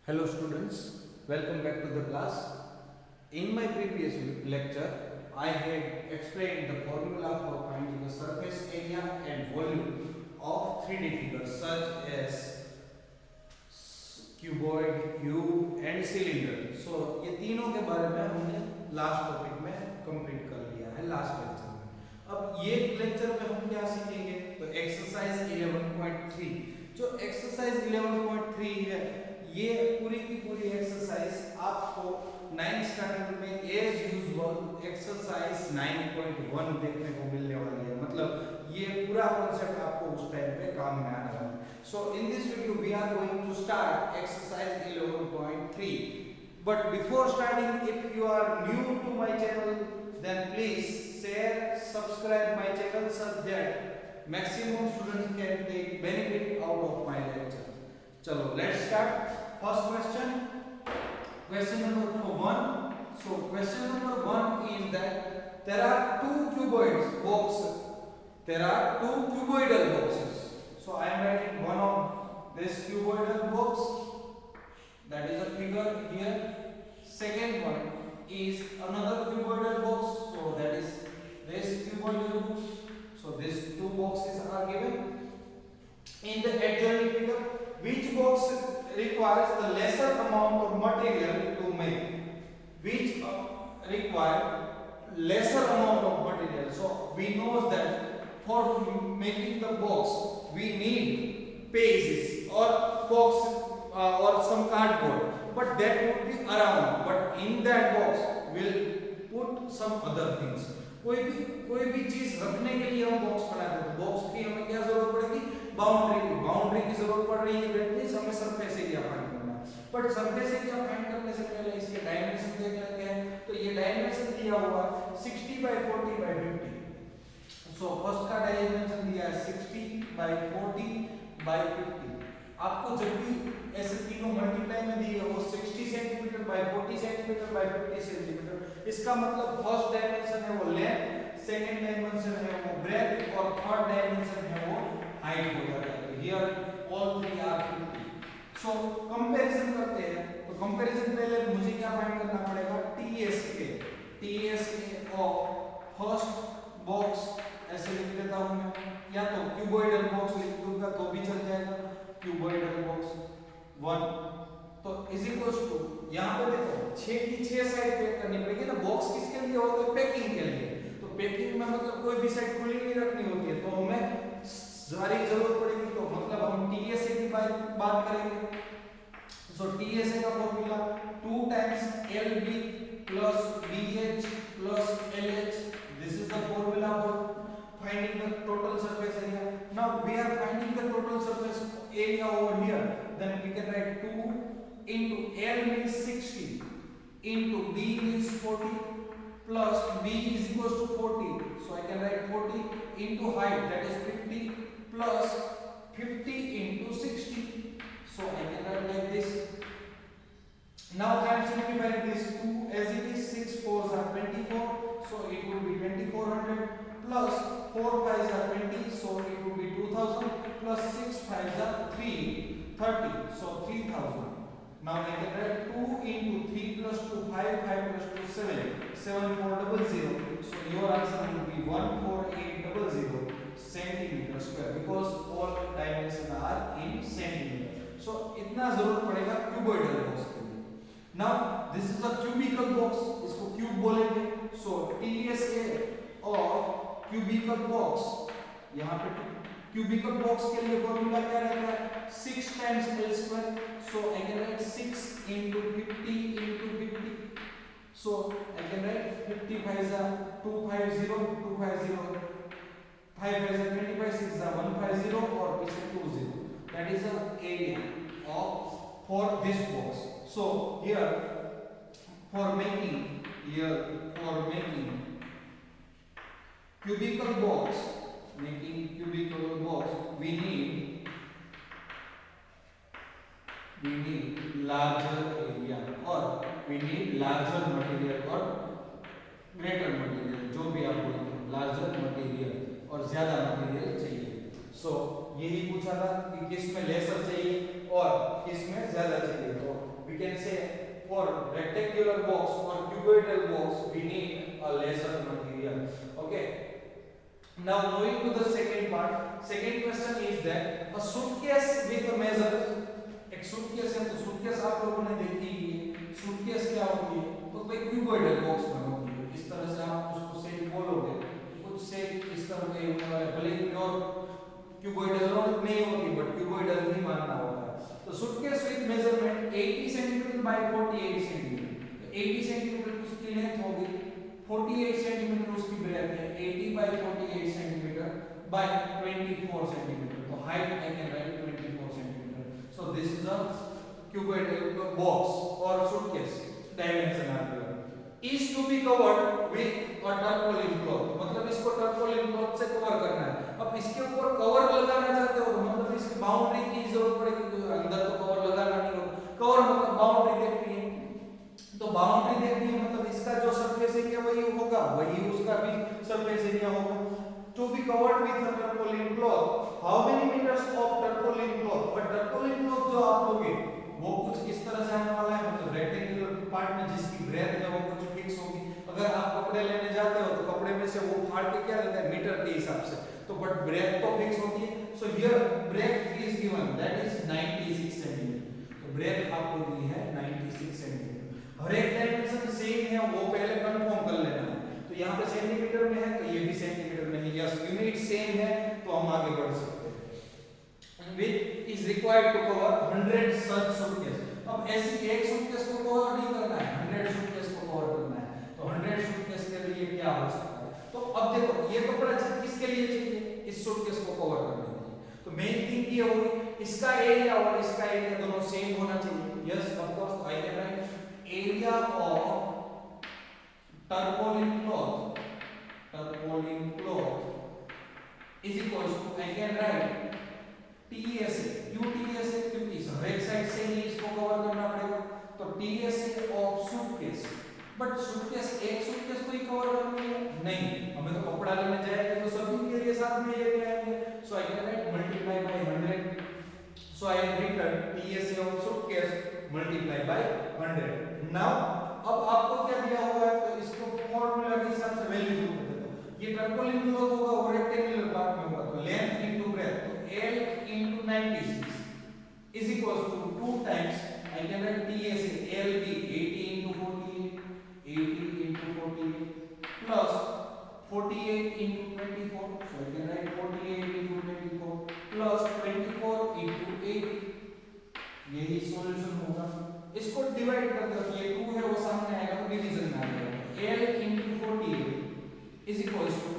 Hello students, welcome back to the class. In my previous lecture, I had explained the formula for finding the surface area and volume of 3D figures such as cuboid, cube and cylinder. So ये तीनों के बारे में हमने last topic में complete कर लिया है लास्ट लेक्चर में. अब ये लेक्चर में हम क्या सीखेंगे? तो एक्सरसाइज 11.3 जो एक्सरसाइज 11.3 है ये पूरी की पूरी एक्सरसाइज आपको 9th स्टैंडर्ड में एज यूजुअल एक्सरसाइज 9.1 देखने को मिलने वाली है. मतलब ये पूरा कॉन्सेप्ट आपको उस टाइम पे काम में आने वाला है. So in this video we are going to start exercise 11.3. But before starting, if you are new to my channel then please share, subscribe my channel so that maximum students can take benefit out of my lecture. चलो let's start. First question number 1. So question number 1 is that there are two cuboid boxes. There are two cuboidal boxes. So I am writing one of this cuboidal box. That is a figure here. Second one is another cuboidal box. So that is this cuboidal box. So these two boxes are given. In the adjoining figure, which box requires the lesser amount of material to make? Which require lesser amount of material? So we know that for making the box we need pages or box or some cardboard, but that would be around. But in that box we'll put some other things. कोई भी चीज रखने के लिए हम box बनाते हैं. Box की हमें क्या जरूरत पड़ेगी? बाउंड्री की जरूरत पड़ रही है. दैट मींस हमें सरफेस एरिया फाइंड करना है. बट सरफेस एरिया फाइंड करने से पहले इसके डायमेंशन देख लेते हैं. तो ये डायमेंशन दिया हुआ 60 by 40 by 50. सो फर्स्ट का डायमेंशन दिया है 60 by 40 by 50. आपको जब भी ऐसे तीनों मल्टीप्लाई में दिए वो 60 centimetre by 40 centimetre by 50 centimetre. इसका मतलब फर्स्ट डायमेंशन है वो लेंथ, सेकंड डायमेंशन है वो ब्रेथ और थर्ड डायमेंशन है वो हाइट हो जाता है. Here all three are 50. So comparison करते हैं. तो कंपैरिजन पहले मुझे क्या फाइंड करना पड़ेगा? टीएसके ऑफ फर्स्ट बॉक्स ऐसे लिख देता हूं मैं, या तो क्यूबॉइडल बॉक्स लिख दूंगा तो भी चल जाएगा. क्यूबॉइडल बॉक्स 1 तो इज इक्वल्स टू, यहां पे देखो 6 की 6 साइड पैक करनी पड़ेगी ना. बॉक्स किसके लिए होता है? पैकिंग के लिए. तो पैकिंग में मतलब कोई भी साइड खुली नहीं रखनी होती है, तो हमें सारी जरूरत पड़ेगी. तो मतलब हम टीएसए की बात करेंगे. सो टीएसए का formula 2 times LB plus BH plus LH. This is the formula for finding the total surface area. Now we are finding the total surface area over here. Then we can write 2 into L means 60 into B means 40 plus B is equals to 40. So I can write 40 into height, that is 50, plus 50 into 60. So I can write like this. Now I am simplifying this 2 as it is. 6 4s are 24, so it will be 2400 plus 4 5s are 20, so it will be 2000 plus 6 5s are 30, so 3000. Now I can write 2 into 3 plus 2 5 5 plus 2 7 7400. So your answer will be 14800 centimeter square because all dimensions are in centimeter. So इतना जरूरत पड़ेगा cuboidal box के लिए. Now this is a cubical box, इसको cube बोलेंगे. So TSA of cubical box, यहाँ पे cubical box के लिए फॉर्मूला क्या रहता है? 6 times L square. So I can write 6 into 50 into 50. So I can write 50 5s are 250 250 5 5s are 25 6 are 150 और पीछे 20. That is the area of for this box. So here for making cubical box, we need larger area or we need larger material or greater material, जो भी आप बोलते हैं. larger material और ज्यादा material चाहिए. सो यही पूछा था कि किस में लेसर चाहिए और किस में ज्यादा चाहिए. तो we can say for rectangular box or cuboidal box we need a lesser material. Okay, now moving to the second part. Second question is that a suitcase with a measure, एक suitcase है तो suitcase आप लोगों ने देखी है, suitcase क्या होती है, तो भाई क्यूबॉइडल बॉक्स में होती है। इस तरह से आप उसको शेप बोलोगे, कुछ शेप इस तरह के होने वाले, भले प्योर क्यूबॉइडल नहीं होती बट क्यूबॉइडल ही मानना होता है। तो suitcase with measurement 80 centimetre bye 48 centimetre, 80 centimetre उसकी लेंथ होगी, 48 सेंटीमीटर उसकी ब्रेथ है, 80 बाय 48 सेंटीमीटर बाय 24 सेंटीमीटर, तो height I can right 24 centimetre. So this is a cuboidal box or suitcase dimension are given is to be covered with a tarpaulin cloth, मतलब इसको tarpaulin cloth से cover करना है। अब इसके ऊपर cover लगाना चाहते हो तो मतलब इसकी बाउंड्री की जरूरत पड़ेगी, अंदर तो कवर लगाना नहीं होगा, कवर मतलब बाउंड्री देखनी है, तो बाउंड्री देखनी है मतलब इसका जो सरफेस एरिया वही होगा, वही उसका भी सरफेस एरिया होगा। To be covered with a tarpaulin cloth, how many meters of tarpaulin cloth, but tarpaulin cloth जो आप लोगे वो कुछ इस तरह से आने वाला है, मतलब रेक्टेंगुलर पार्ट में जिसकी ब्रेथ है वो कुछ फिक्स होगी। अगर आप कपड़े लेने जाते हो तो कपड़े में से वो फाड़ के क्या लेते हैं, मीटर के हिसाब से, तो बट ब्रेथ तो फिक्स होती है। So here breadth is given that is 96 centimetre, तो ब्रेथ आपको दी है 96 सेंटीमीटर। हर एक डायमेंशन सेम है वो पहले कंफर्म कर लेना है, तो यहाँ पे सेंटीमीटर में है तो ये भी सेंटीमीटर में है, यस यूनिट सेम है तो हम आगे बढ़ सकते हैं। Which is required to cover 100 such suitcase, अब ऐसी एक सूटकेस को कवर नहीं करना है, 100 सूटकेस को कवर करना है, तो 100 सूटकेस के लिए क्या हो सकता है। तो अब देखो ये कपड़ा किसके लिए चाहिए, इस सूटकेस को कवर करने के लिए, तो मेन थिंग ये होगी इसका एरिया और इसका एरिया दोनों सेम होना चाहिए। Yes of course I can write area of tarpaulin cloth is equals to I can write TSA, क्यों TSA, क्योंकि हर एक साइड से ही इसको कवर करना पड़ेगा, तो TSA of suitcase, but suitcase एक सूटकेस को ही कवर करनी है नहीं, हमें तो कपड़ा लेने जाएंगे तो सभी के लिए साथ में लेके आएंगे, so I can write multiply by 100, so I have written TSA of suitcase multiply by 100। Now अब आपको क्या दिया हुआ है, तो इसको फार्मूला के हिसाब से वैल्यू पुट कर देता हूं। ये ट्रायंगुलर क्लोथ होगा वो रेक्टेंगुलर पार्ट में होगा, तो लेंथ इनटू ब्रेथ, तो L into 96 is equals to 2 times I can write TSA LB 80 into 48 80 into 48 plus 48 into 24, so I can write 48 into 24 plus 24 into 80, यही सॉल्यूशन होगा। इसको डिवाइड कर दो, ये 2 है वो सामने आएगा तो डिवीजन में आ जाएगा, L into 48 is equals to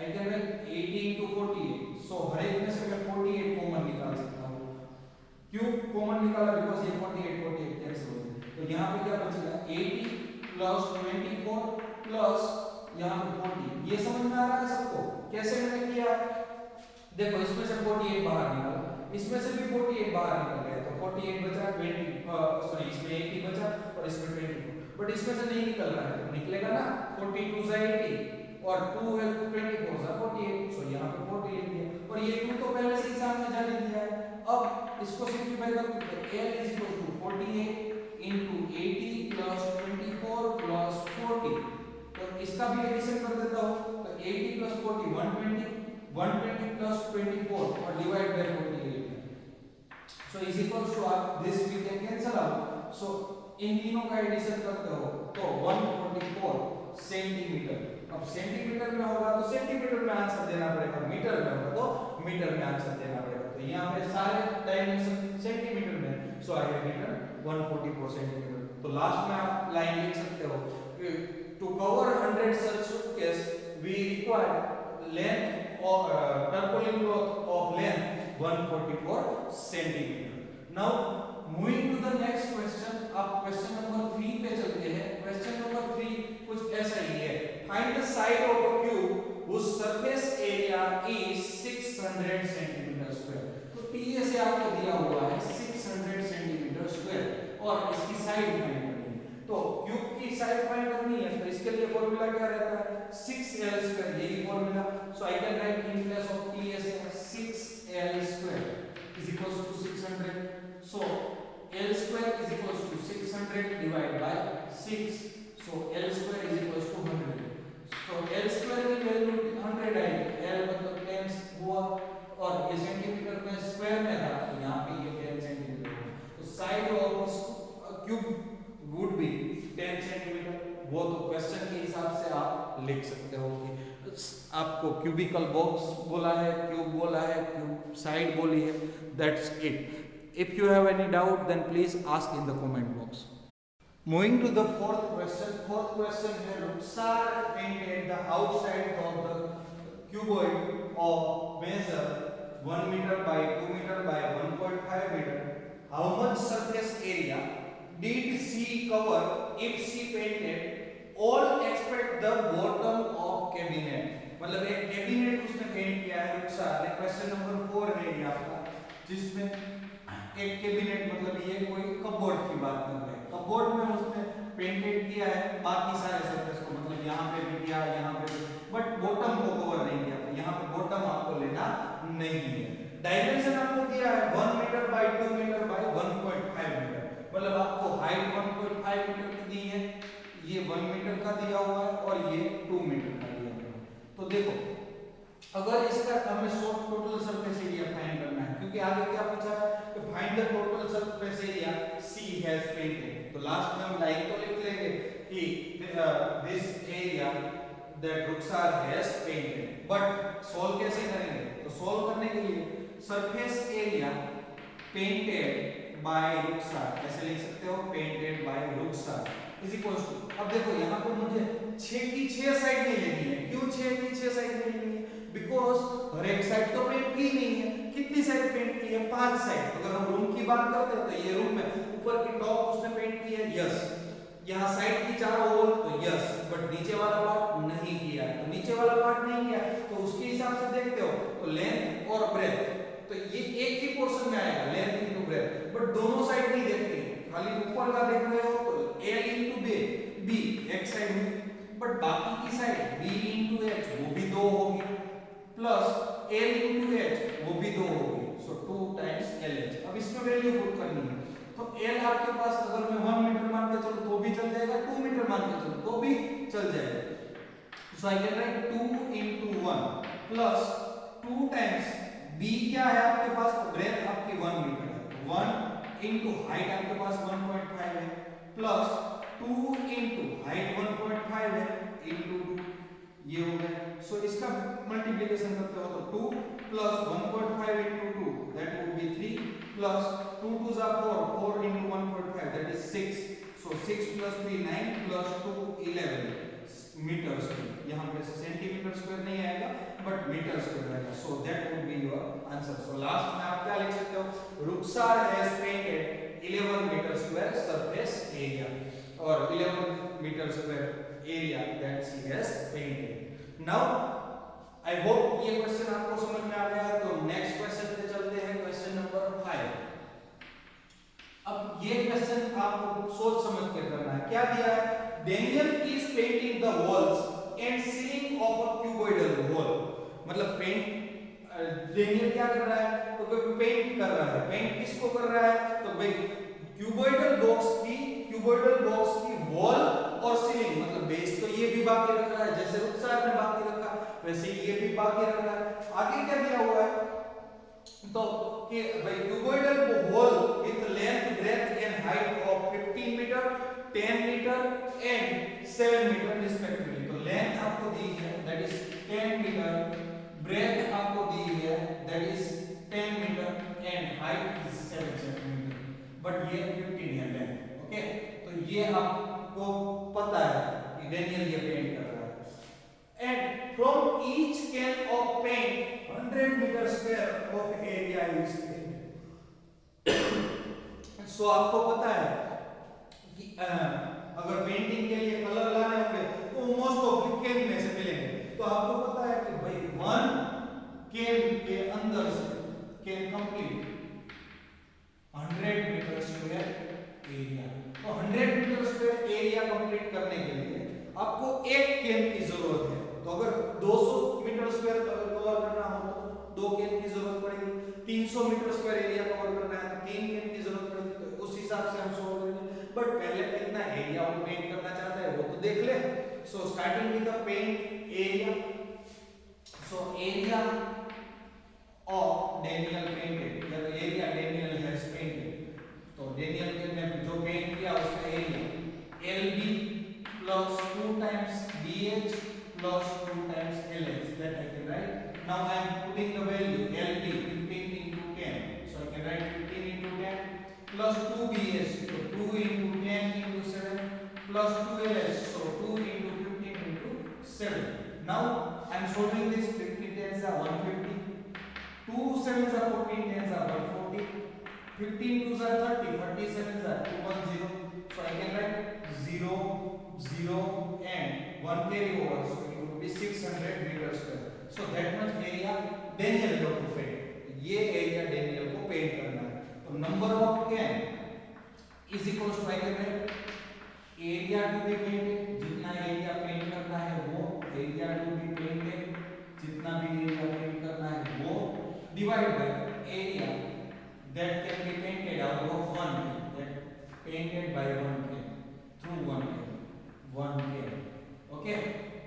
I can write 80 into 48, सो हर एक में से मैं 48 कॉमन निकाल सकता हूँ। क्यों कॉमन निकाला, बिकॉज़ ये 48 कैंसिल हो जाएगा, तो यहाँ पे क्या बचेगा 80 प्लस 24 प्लस यहाँ पे 40, ये समझ में आ रहा है सबको कैसे मैंने किया। देखो इसमें से 48 बाहर निकाला, इसमें से भी 48 बाहर निकल गया, तो 48 बचा 20 सॉरी इसमें 80 बचा और इसमें 24, बट इसमें से नहीं निकल रहा है तो निकलेगा ना 42 से 80 और 2 है 24 से 48, सो यहाँ पे 40 लिख दिया, और ये 2 तो पहले से ही सामने जाने दिया है। अब इसको सिंपलीफाई कर दो, L is equal to 48 into 80 plus 24 plus 40, तो इसका भी एडिशन कर देता हूँ, तो 80 plus 40 120 plus 24 और divide by 48, so is equals to this we can cancel out, so इन तीनों का एडिशन करते हो तो 144 सेंटीमीटर। अब सेंटीमीटर में होगा तो सेंटीमीटर में आंसर देना पड़ेगा, मीटर में होगा तो मीटर में आंसर देना पड़ेगा, तो यहाँ पे सारे डायमेंशन सेंटीमीटर में, सो आई हैव रिटन 144 सेंटीमीटर। तो लास्ट में आप लाइन लिख सकते हो, to cover 100 such suitcase we require length of tarpaulin cloth of length 144 centimeter. Now moving to the next question, आप क्वेश्चन नंबर 3 पे चलते हैं। क्वेश्चन नंबर 3 कुछ ऐसा ही है, find the side of a cube whose surface area is 600 centimeter square, तो TSA आपको दिया हुआ है 600 centimeter square और इसकी साइड फाइंड करनी है, तो क्यूब की साइड फाइंड करनी है, तो इसके लिए फॉर्मूला क्या रहता है 6L square, यही formula, so I can right in place of TSA 6L square is equals to 600, so L square is equals to 600 divide by 6, so L square is equals to 100. तो L square की value 100 आई, L मतलब 10 हुआ और ये centimetre में square में था, तो यहाँ पे ये 10 सेंटीमीटर हुआ, तो side of cube would be 10 centimetre. वो तो क्वेश्चन के हिसाब से आप लिख सकते हो कि आपको क्यूबिकल बॉक्स बोला है, क्यूब बोला है, क्यूब साइड बोली है, that's it. If you have any doubt then please ask in the comment box. Moving to the fourth question. Fourth question है Ruxar painted the outside of the cuboid of measure 1 meter by 2 meter by 1.5 meter. How much surface area did she cover if she painted all except the bottom of cabinet? मतलब एक cabinet उसने paint किया है Ruxar ने। Question number 4 है ये आपका, जिसमें एक कैबिनेट मतलब ये कोई कपबोर्ड की बात कर रहे हैं। कपबोर्ड में उसने पेंटेड किया है बाकी सारे सरफेस को, मतलब यहाँ पे भी किया, यहाँ पे भी, बट बॉटम को कवर नहीं किया, तो यहाँ पे बॉटम आपको लेना नहीं है। डायमेंशन आपको दिया है 1 metre by 2 metre by 1.5 metre, मतलब आपको हाइट 1.5 मीटर की दी है, ये 1 मीटर का दिया हुआ है और ये 2 मीटर का दिया हुआ है। तो देखो अगर इसका हमें टोटल सरफेस एरिया फाइंड करना है, क्योंकि आगे क्या पूछा है कि find the total surface area she has painted, तो लास्ट में हम लाइन तो लिख लेंगे कि this area that Ruxar has painted, but solve कैसे करेंगे? तो सॉल्व करने के लिए surface area painted by Ruxar ऐसे लिख सकते हो, painted by Ruxar is equals to, अब देखो यहाँ पर मुझे 6 की 6 साइड नहीं लेनी है। क्यों 6 की 6 साइड नहीं लेनी है? बिकॉज हर एक साइड तो पेंट की नहीं है। कितनी साइड पेंट की है? 5 साइड। अगर हम रूम की बात करते हैं तो ये रूम में ऊपर की टॉप उसने पेंट की है, यस। यहाँ साइड की चारों ओर तो यस, बट नीचे वाला पार्ट नहीं किया है। तो नीचे वाला पार्ट नहीं किया तो उसके हिसाब से देखते हो तो लेंथ और ब्रेथ, तो ये एक ही पोर्शन में आएगा, लेंथ इनटू ब्रेथ, बट दोनों साइड नहीं देखते, खाली ऊपर का देख रहे हो तो L इनटू बी एक साइड हुई, बट बाकी की साइड B इनटू H वो भी 2 होगी, प्लस L इनटू H वो भी 2 होगी, सो 2 टाइम्स LH। अब इसमें वैल्यू पुट करनी है, तो L आपके पास अगर मैं 1 मीटर मान के चलूं तो भी चल जाएगा, 2 मीटर मान के चलूं तो भी चल जाएगा। So I can write 2 into 1 plus 2 times B क्या है आपके पास, तो ब्रेथ आपकी 1 मीटर है, 1 इनटू हाइट आपके पास 1.5 है, प्लस 2 इनटू हाइट 1.5 है इनटू 2, ये हो गया। सो इसका मल्टीप्लिकेशन करते हो तो 2 plus 1.5 into 2 that would be 3 plus 2 2 जा 4, 4 into 1.5 that is 6, so 6 plus 3 9 plus 2 11 metre square. यहाँ पे सेंटीमीटर स्क्वायर नहीं आएगा बट मीटर स्क्वायर आएगा, so that would be your answer. So last में आप क्या लिख सकते हो, Ruxar has painted 11 metre square surface area, और 11 metre square area that she has painted। Now I hope ये क्वेश्चन आपको समझ में आ गया। तो नेक्स्ट क्वेश्चन पे चलते हैं, क्वेश्चन नंबर 5। अब ये क्वेश्चन आपको सोच समझ के करना है। क्या दिया है, Daniel is painting the walls and ceiling of a cuboidal wall, मतलब पेंट डेनियल क्या कर रहा है, तो कोई पेंट कर रहा है। पेंट किसको कर रहा है, तो भाई क्यूबॉइडल बॉक्स की वॉल और सीलिंग, मतलब बेस तो ये भी बाकी रख रहा है, जैसे Ruxar ने बाकी रखा वैसे ये भी बाकी रख रहा है। आगे क्या दिया हुआ है, तो कि भाई cuboidal wall with length breadth and height of 15 metre 10 metre and 7 metre respectively. तो लेंथ आपको दी है दैट इज 10 मीटर, ब्रेथ आपको दी है that is 10 metre and height is 7 centimetre, but ये 15 है लेंथ। ओके, तो ये आपको पता है कि डेनियल ये पेंट कर रहा है। And from each can of paint 100 metre square of area is painted. So आपको पता है कि अगर पेंटिंग के लिए कलर लाने होंगे तो मोस्ट ऑफ कैन में से मिलेंगे। तो आपको पता है कि भाई 1 कैन के अंदर से can complete 100 metre square area. तो 100 मीटर स्क्वायर एरिया कंप्लीट करने के लिए आपको एक कैन की जरूरत है। तो अगर 200 मीटर स्क्वायर कवर करना हो तो 2 कैन की जरूरत पड़ेगी, 300 मीटर स्क्वायर एरिया कवर करना है तो 3 कैन की जरूरत पड़ेगी। तो उस हिसाब से हम सोल्व करेंगे। बट पहले कितना एरिया वो पेंट करना चाहता है वो तो देख ले। So starting with the paint area, so area of Daniel painted, या एरिया डेनियल हैज पेंटेड, तो डेनियल ने जो पेंट किया उसका area LB plus 2 times BH plus 2 times LH, that I can write. Now I am putting the value LB 15 into 10, so I can write 15 into 10 plus 2 BH, so 2 into 10 into 7 plus 2 LH, so 2 into 15 into 7. Now I am solving this. 50 tens are 150, 2 sevens are 14, tens are 140, 15 twos are 30, 30 sevens are 210. So I can write 0, 0 and 1 carry over, so it would be 600 meters square. So that much area Daniel have to paint. ये area Daniel को paint करना है। तो number of can is equal to, I can write area to be painted, जितना area paint करना है वो, area to be painted जितना भी एरिया पेंट करना है वो, divide by area that can be painted out of 1 can, painted by 1 can through 1 can, okay.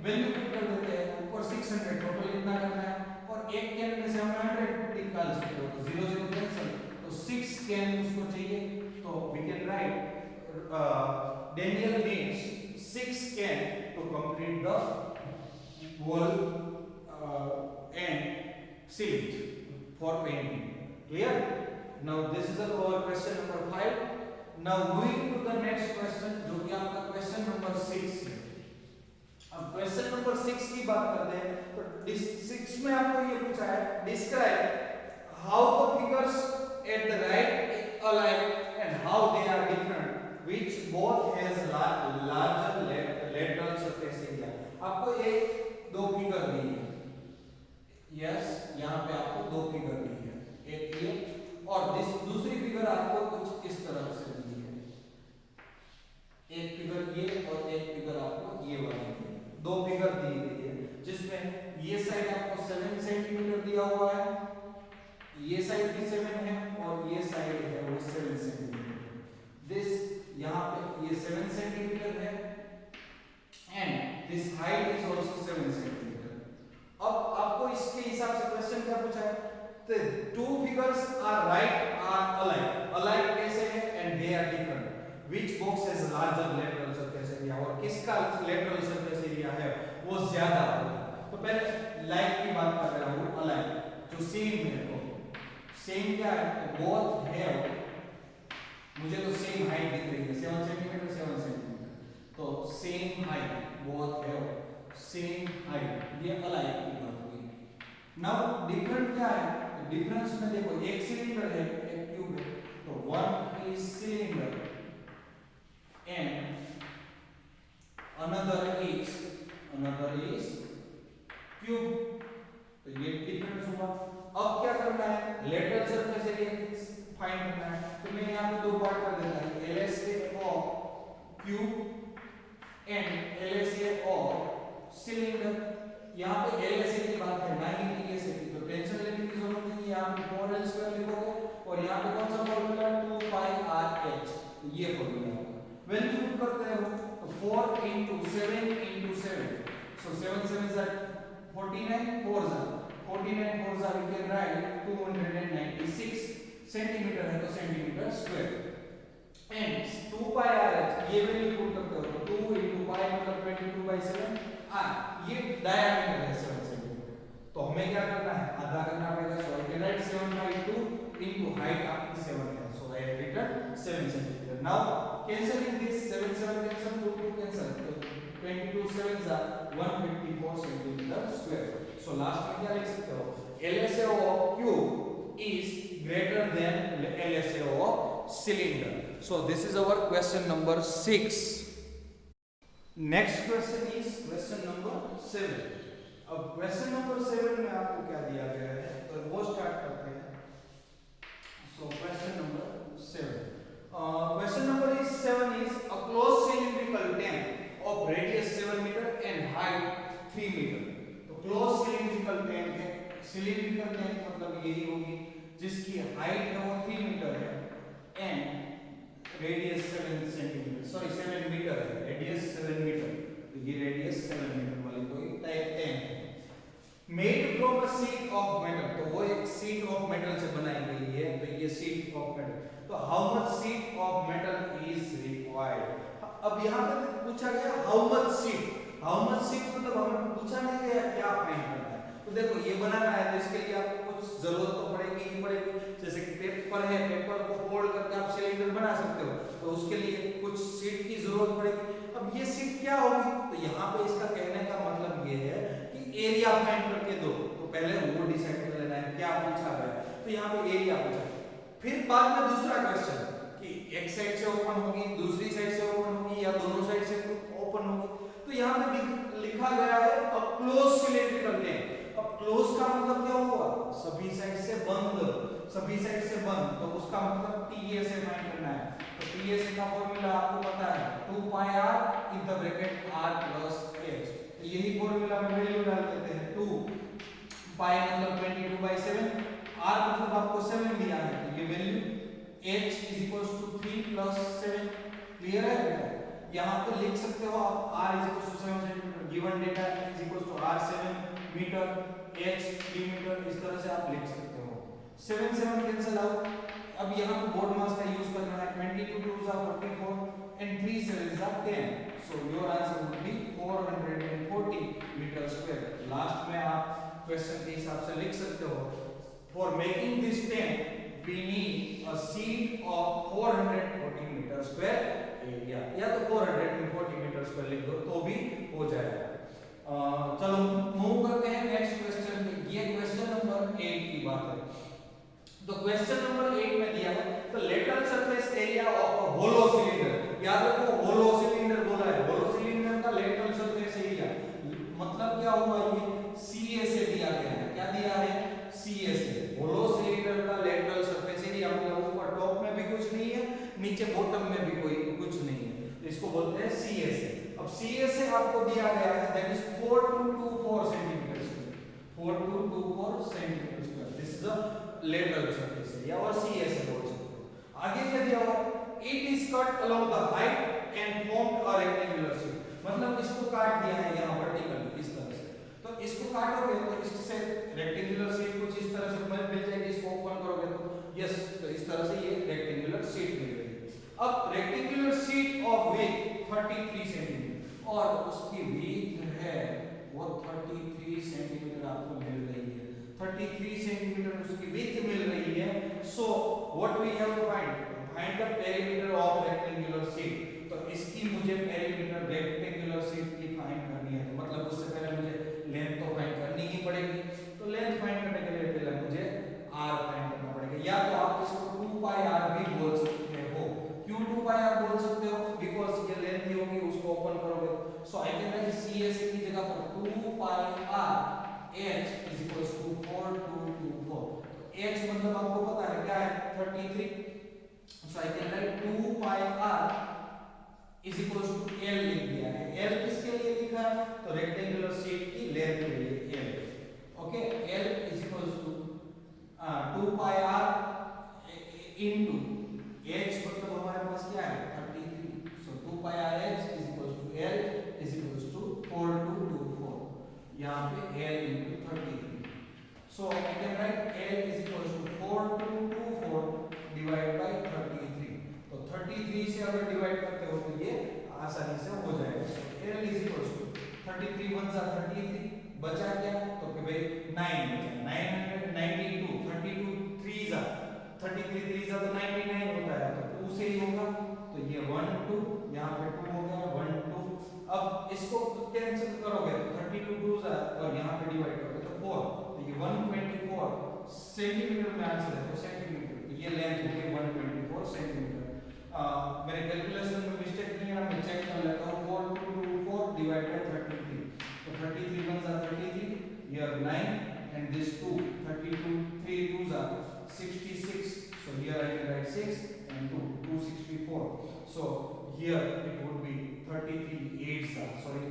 Value put कर देते हैं ऊपर 600, टोटल इतना करना है, और एक कैन में से हम 100 निकाल सकते हो, तो 0 0 कैंसिल, तो 6 कैन उसको चाहिए, तो we can write Daniel needs 6 can to complete the wall and ceiling for painting. Clear? Now this is our question number 5. Now moving to the next question, जो कि आपका क्वेश्चन नंबर 6 है। अब question number 6 की बात करते हैं, तो 6 में आपको ये पूछा है, describe how the figures at the right align and how they are different which both has larger lateral surface area. आपको एक दो फिगर दी है, यस यहाँ पे आपको दो फिगर दी है, एक ये और दूसरी फिगर आपको कुछ इस तरह से दी है, एक फिगर ये और एक फिगर आपको ये वाली दी है, दो फिगर दी गई है, जिसमें ये साइड आपको 7 सेंटीमीटर दिया हुआ है, ये साइड भी 7 है और ये साइड है वो 7 सेंटीमीटर, दिस यहाँ पे ये 7 सेंटीमीटर है and this height is also 7 centimetre. अब आपको इसके हिसाब से क्वेश्चन क्या पूछा है, the two figures are alike कैसे है and they are different, which box has larger lateral surface area, और किसका lateral surface area है वो ज्यादा होगा। तो पहले like की बात कर रहा हूँ, alike जो same है, तो same क्या है, both have, मुझे तो same height दिख रही है 7 सेंटीमीटर 7 सेंटीमीटर, तो same height, both have same height, ये alike की बात हुई। now different क्या है, डिफरेंस में देखो एक सिलेंडर है एक क्यूब है, तो one is cylinder and another is cube, तो ये डिफरेंस हुआ। अब क्या करना है, लेटरल सरफेस एरिया फाइंड करना है, तो मैं यहाँ पे दो पार्ट कर देता हूँ, LSA of cube and LSA of cylinder. यहाँ पे LSA की बात है ना ही LSA की, तो टेंशन लेने की जरूरत नहीं है, यहाँ पे 4L² लिखोगे और यहाँ पे कौन सा फॉर्मूला 2πRH, ये फॉर्मूला होगा। वैल्यू पुट करते हो तो 4 into 7 into 7, so 7 7s are 49, 4s are 49, 4s are, we can write 296 centimetre है तो सेंटीमीटर स्क्वायर एंड 2πRH, ये वैल्यू पुट करते हो तो 2 into pi मतलब 22/7 ये डायमीटर है 7 सेंटीमीटर, तो हमें क्या करना है, आधा करना पड़ेगा, so I can write 7/2 into height आपकी 7 है, so I have written 7 centimetre. Now cancelling this 7 7 cancel, 2 2 cancel, तो 22 7s are 154 centimetre square. So last में क्या लिख सकते हो, LSA of cube is greater than LSA of cylinder. So this is our question number 6. Next question is question number 7। अब question number 7 में आपको क्या दिया गया है, तो वो स्टार्ट करते हैं। So question number 7 is a close cylindrical tank of radius 7 metre and height 3 metre. तो क्लोज सिलिंड्रिकल टैंक है, सिलिंड्रिकल टैंक मतलब यही होगी जिसकी हाइट है वो 3 मीटर है and radius 7 centimetre, sorry 7 metre है, रेडियस 7 मीटर, तो ये रेडियस 7 मीटर वाली कोई टैंक है। Made from a sheet of metal, तो वो एक शीट ऑफ मेटल से बनाई गई है, तो ये शीट ऑफ मेटल, तो how much sheet of metal is required. अब यहाँ पे पूछा गया how much sheet, how much sheet मतलब हमें पूछा नहीं गया क्या फाइंड करना है। तो देखो ये बनाना है तो इसके लिए आपको कुछ जरूरत तो पड़ेगी ही पड़ेगी, जैसे कि पेपर है, पेपर को फोल्ड करके आप सिलेंडर बना सकते हो, तो उसके लिए कुछ शीट की जरूरत पड़ेगी। अब ये शीट क्या होगी, तो यहाँ पे इसका कहने का मतलब ये है कि एरिया फाइंड करके दो, तो पहले वो डिसाइड कर लेना है क्या पूछा गया, तो यहाँ पे एरिया पूछा, फिर बाद में दूसरा क्वेश्चन कि एक साइड से ओपन होगी, दूसरी साइड से ओपन होगी, या दोनों साइड से ओपन होगी, तो यहाँ पे लिखा गया है अ क्लोज सिलेंड्रिकल टैंक। अब क्लोज का मतलब क्या हुआ, सभी साइड से बंद, सभी साइड से बंद, तो उसका मतलब TA से फाइंड करना है, तो TA से का फार्मूला आपको पता है 2 pi r in the bracket r plus h, तो यही फार्मूला में वैल्यू डाल देते हैं। 2 पाई मतलब 22/7, r मतलब आपको 7 दिया है, तो ये value h is equals to 3 plus 7, clear है बेटा। यहाँ पे लिख सकते हो आप r is equals to 7 centimetre, given data is equals to r 7 metre, h 3 metre, इस तरह से आप लिख सकते हो। 7 7 कैंसिल आउट। अब यहाँ पे बोर्ड मास का यूज करना है, 22 2s are 44 and 3 7s are 10, so your answer would be 440 metre square. Last में आप क्वेश्चन के हिसाब से लिख सकते हो, for making this tank we need a sheet of 440 metre square area, या तो 440 मीटर स्क्वायर लिख दो तो भी हो जाएगा। चलो मूव करते हैं नेक्स्ट क्वेश्चन पे। ये क्वेश्चन नंबर 8 की बात है, तो क्वेश्चन नंबर 8 में दिया है तो lateral surface area of a hollow cylinder, याद रखो होलो सिलेंडर बोला है, होलो सिलेंडर का लेटरल सरफेस एरिया मतलब क्या हुआ, ये CA से दिया गया है, क्या दिया है CA से। होलो सिलेंडर का लेटरल सरफेस एरिया मतलब ऊपर टॉप में भी कुछ नहीं है, नीचे बॉटम में भी कोई कुछ नहीं है, तो इसको बोलते हैं CA से। अब CA से आपको दिया गया है that is 4224 centimetre square, 4224 centimetre square, this is the lateral surface area और CA से बोल सकते हो। आगे क्या दिया हुआ, it is cut along the height and formed a rectangular sheet, मतलब इसको काट दिया है यहाँ वर्टिकली इस तरह से, तो इसको काटोगे तो इससे रेक्टेंगुलर शीट कुछ इस तरह से मिल जाएगी, इसको ओपन करोगे तो यस, तो इस तरह से ये रेक्टेंगुलर शीट मिल रही है। अब rectangular sheet of width 33 centimetre और उसकी विड्थ है वो 33 सेंटीमीटर आपको मिल रही है, 33 सेंटीमीटर उसकी विड्थ मिल रही है। So what we have to find the perimeter of rectangular sheet, तो इसकी मुझे पेरीमीटर रेक्टेंगुलर शीट की फाइंड करनी है, तो मतलब उससे पहले मुझे लेंथ तो फाइंड करनी ही पड़ेगी, तो लेंथ फाइंड करने के लिए पहले मुझे r फाइंड करना पड़ेगा, या तो आप इसको 2 पाई r भी बोल सकते हो। क्यों 2 पाई r बोल सकते हो, बिकॉज़ ये लेंथ ही होगी, उसको ओपन करोगे, so I can write CA की जगह पर 2 pi r h is equals to 4224, तो h मतलब आपको पता है क्या है 33, so I can write 2 pi r is equals to L लिख दिया है। L किसके लिए लिखा है, तो रेक्टेंगुलर शीट की लेंथ के लिए L, okay. L is equals to 2 pi r into h मतलब हमारे पास क्या है 33, so 2 pi r h is equals to L is equals to 4224, यहां पे L into 33, so I can write L is equals to 4224 divide by 33, तो 33 से अगर डिवाइड करते हो तो ये आसानी से हो जाएगा। सो L इज इक्वल्स टू 33 1 जा 33, बचा क्या, तो कि भाई 9 बचा, 992, 32 3 जा 33 3 जा तो 99 होता है, तो 2 से ही होगा, तो ये 1 2 यहाँ पे 2 हो गया 1 2, अब इसको कैंसिल करोगे तो 32 2 जा और यहाँ पे डिवाइड करोगे तो 4, तो ये 124 सेंटीमीटर में आंसर है, तो सेंटीमीटर, तो ये लेंथ होगी 124 सेंटीमीटर। मेरे कैलकुलेशन में मिस्टेक नहीं है, मैं चेक कर लेता हूं, 4224 डिवाइड बाय 33, तो 33 1 जा 33, here 9 and this 2, 32 3 2s are 66, so here I can write 6 and 2 264, so here it would be 33 8s are, sorry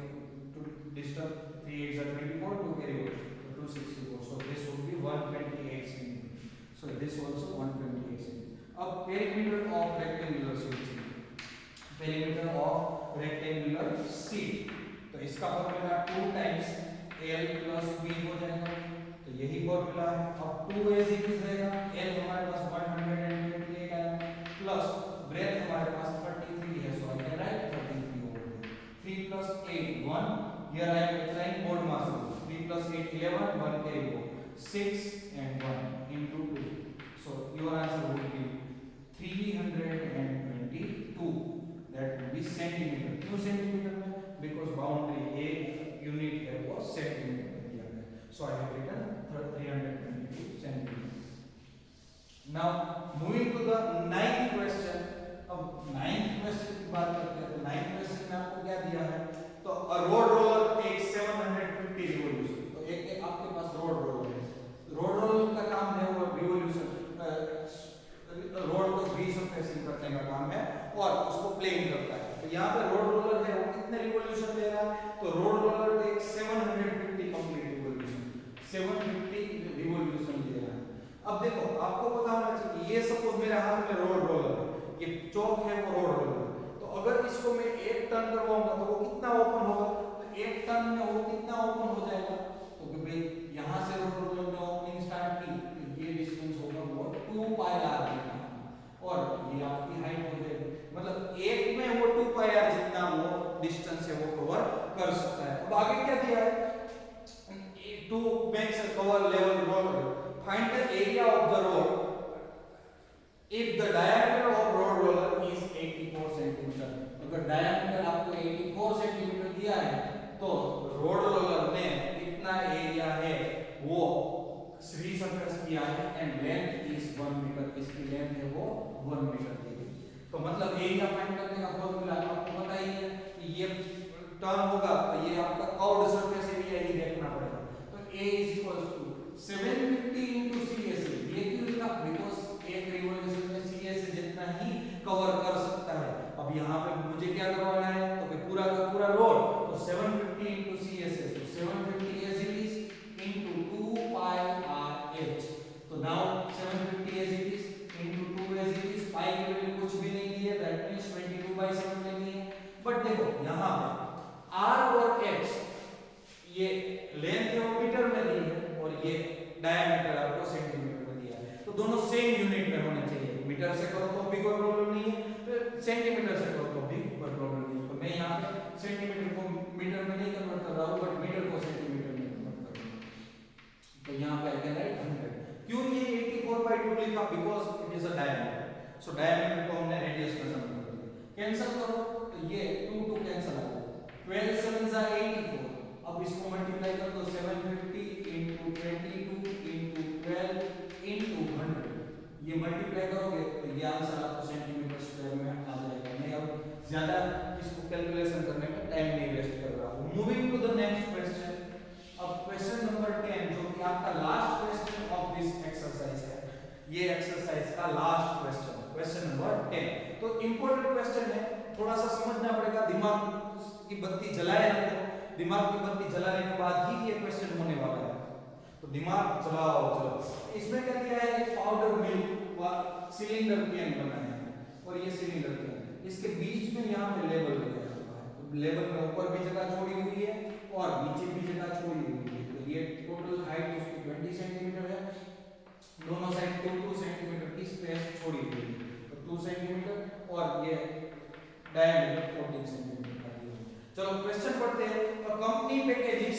to disturb, 3 8s are 24, 2 carry over, so 264, so this would be 128 cm, so this also 128 cm। अब perimeter of rectangular sheet, perimeter of rectangular sheet, तो इसका formula 2 times l plus b हो जाएगा, तो यही formula है। अब 2 as it is रहेगा, l हमारे पास 128 आया प्लस ब्रेथ हमारे पास 33 है, so I can write 33 over there। 3 plus 8 1, here I am applying odd mass rule, 3 plus 8 11, 1 carry over, 6 and 1 into 2, so your answer would be 322, that would be centimeter। क्यों centimetre में? Because boundary एक unit है वो centimetre में दिया गया है, so I have written 322 centimetre. Now moving to the 9th question. अब 9th क्वेश्चन की बात करते हैं, तो 9th क्वेश्चन में आपको क्या दिया है, तो अ रोड रोलर टेक्स 750 रिवॉल्यूशन, तो एक आपके पास रोड रोलर है, रोड रोलर का काम है वो रिवॉल्यूशन, रोड को रीसरफेसिंग करने का काम है और उसको प्लेन करता है। तो यहाँ पे रोड रोलर है वो कितने रिवॉल्यूशन ले रहा है, तो road roller takes 750 complete revolution, 750 revolution ले रहा है। अब देखो आपको पता होना चाहिए, ये सपोज मेरे हाथ में रोड रोलर है, ये चौक है वो रोड रोलर, तो अगर इसको मैं एक टर्न करवाऊंगा तो वो कितना ओपन होगा, तो एक टर्न में वो कितना ओपन हो जाएगा, तो कि भाई यहाँ से रोड रोलर ने ओपनिंग स्टार्ट की, तो ये डिस्टेंस होगा वो 2 पाई आर जितना, और ये आपकी हाइट हो जाएगी, मतलब एक में वो 2 पाई आर जितना वो डिस्टेंस है वो कवर कर सकता है। अब आगे क्या दिया है, to makes a cover level road, find the area of the road if the diameter of road roller is 84 centimeter। अगर डायमीटर आपको 84 सेंटीमीटर दिया है तो रोड रोलर ने कितना एरिया है वो रीसरफेस किया है, एंड लेंथ इज 1 मीटर, इसकी लेंथ है वो 1 मीटर दी गई। तो मतलब एरिया फाइंड करने का फॉर्मूला आपको पता ही है कि ये टर्न होगा तो ये आपका कर्व्ड सरफेस एरिया ही देखना पड़ेगा, तो A is equals to 750 into CSA। ये क्यों लिखा, बिकॉज़ एक रिवॉल्यूशन में CSA जितना ही कवर कर सकता है। अब यहाँ पे मुझे क्या करवाना है, तो कि पूरा का पूरा रोड, तो 750 into CSA, तो 750 as it is into 2 pi r h, तो now 750 as it is into 2 as it is, pi की वैल्यू कुछ भी नहीं दी है, दैट मींस 22/7 लेनी है। बट देखो यहाँ पे r और h ये लेंथ है वो मीटर में दी है और ये डायमीटर आपको सेंटीमीटर में दिया है, तो दोनों सेम यूनिट में होने चाहिए। मीटर से करो तो भी कोई प्रॉब्लम नहीं है, तो सेंटीमीटर से करो तो भी कोई प्रॉब्लम नहीं है। तो मैं यहाँ पे सेंटीमीटर को मीटर में नहीं कन्वर्ट कर रहा हूँ, बट मीटर को सेंटीमीटर में कन्वर्ट कर रहा हूँ। तो यहाँ पे आई कैन राइट 100। क्यों ये 84/2 लिखा, because it is a diameter, so diameter को हमने रेडियस में कन्वर्ट कर दिया। कैंसिल करो तो ये 2 कैंसिल आ गया, 12 7 are 84। अब इसको मल्टीप्लाई कर दो, 750 into 22 into 12 into 100, ये मल्टीप्लाई करोगे तो ये आंसर आपको सेंटीमीटर स्क्वायर में आ जाएगा। मैं अब ज्यादा इसको कैलकुलेशन करने में टाइम नहीं वेस्ट कर रहा हूँ। Moving to the next question. अब क्वेश्चन नंबर 10 जो कि आपका last question of this exercise है, ये एक्सरसाइज का लास्ट क्वेश्चन, क्वेश्चन नंबर 10। तो इंपॉर्टेंट क्वेश्चन है, थोड़ा सा समझना पड़ेगा, दिमाग की बत्ती जलाए रखो, दिमाग की बत्ती जलाने के बाद ही ये क्वेश्चन होने वाला है, तो दिमाग जलाओ। चलो इसमें क्या दिया है, एक पाउडर मिल्क व सिलेंडर कैन बनाया है, और ये सिलेंडर कैन, इसके बीच में यहाँ पे लेबल लगाया हुआ है, तो लेबल में ऊपर भी जगह छोड़ी हुई है और नीचे भी जगह छोड़ी हुई है। तो ये टोटल हाइट उसकी 20 सेंटीमीटर है, दोनों साइड 2 सेंटीमीटर की स्पेस छोड़ी हुई है, तो 2 सेंटीमीटर और ये डायमीटर 14 सेंटीमीटर। चलो क्वेश्चन पढ़ते हैं। A company packages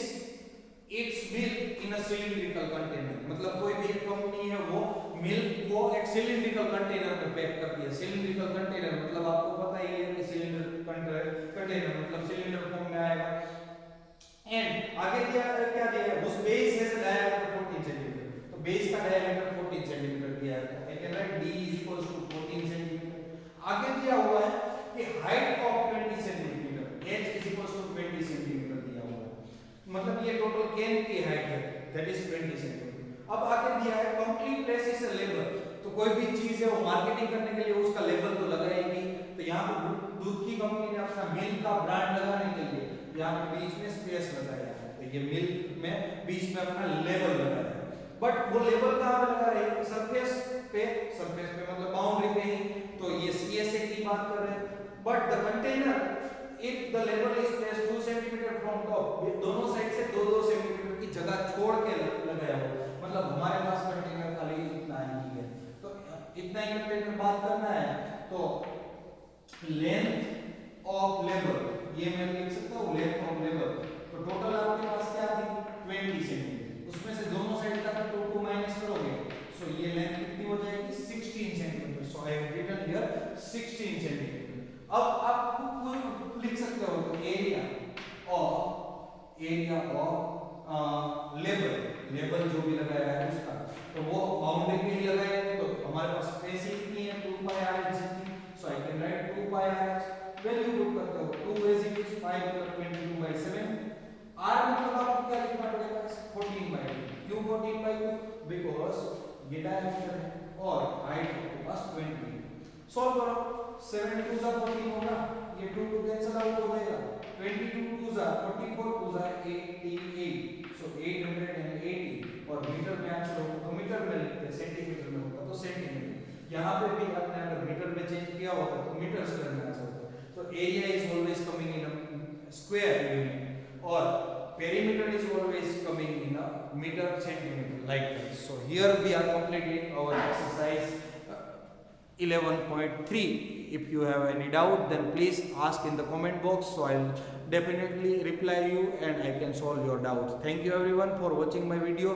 it's milk in a cylindrical container, मतलब कोई भी कंपनी है वो मिल्क को एक सिलिंड्रिकल कंटेनर में पैक करती है। सिलिंड्रिकल कंटेनर मतलब आपको पता ही है कि सिलिंडर कंटेनर मतलब सिलिंडर फॉर्म में आएगा। एंड आगे क्या दिया है, उस base has a diameter 14 centimetre, तो बेस का डायमीटर 14 सेंटीमीटर दिया है, I can write d is equals to 14 centimetre. आगे दिया हुआ है कि height of 20 centimetre, h is equals to 20 centimetre दिया हुआ है, मतलब ये टोटल कैन की हाइट है, दैट इज 20 सेंटीमीटर। अब आगे दिया है कंप्लीट प्लेसेस अ लेबल, तो कोई भी चीज है वो मार्केटिंग करने के लिए उसका लेबल तो लगाएगी, तो यहाँ पे दूध की कंपनी ने अपना मिल्क का ब्रांड लगाने के लिए यहाँ पे बीच में स्पेस लगाया है, तो ये मिल्क में बीच में अपना लेबल लगाया है। बट वो लेबल कहाँ पे लगा रहे हैं, सरफेस पे मतलब बाउंड्री पे ही, तो ये CSA की बात कर रहे हैं। But the container if the level is placed 2 centimetre from top, दोनों साइड से 2-2 सेंटीमीटर की जगह छोड़ के लगाया हो, मतलब हमारे पास कंटेनर खाली इतना ही है, तो इतना ही कंटेनर बात करना है, तो लेंथ ऑफ लेबर, ये मैं लिख सकता हूँ लेंथ ऑफ लेबर, तो टोटल आपके पास क्या थी 20 सेंटीमीटर, उसमें से दोनों साइड का तो 2 माइनस करोगे, सो ये लेंथ कितनी हो जाएगी 16 centimetre, so I have written here 16 centimetre. अब आप लिख सकते हो एरिया ऑफ लेबर जो भी लगाया है उसका, तो वो बाउंड्री पे ही लगाएंगे, तो हमारे पास स्पेस ही कितनी है 2 pi r h, so I can write 2 pi r h, value put करते हो 2 as it is 5 मतलब 22/7, r मतलब आपको क्या लिखना पड़ेगा 14/2, क्यों 14/2, बिकॉज़ ये डायमीटर है और हाइट आपके पास 20 है। सॉल्व करो, 7 2 जा 14 होगा, ये 2 2 कैंसिल आउट हो जाएगा, 22 2 जा 44 2 जा 88, सो 880, और मीटर में आंसर होगा तो मीटर में लिखते हैं, सेंटीमीटर में होगा तो सेंटीमीटर, यहाँ पे भी आपने अगर मीटर में चेंज किया होगा तो मीटर स्क्वायर में आंसर होगा, तो area is always coming in a square unit और perimeter is always coming in a meter centimeter like this. So here we are completing our exercise 11.3. If you have any doubt then please ask in the comment box, so I'll definitely reply you and I can solve your doubts. Thank you everyone for watching my video.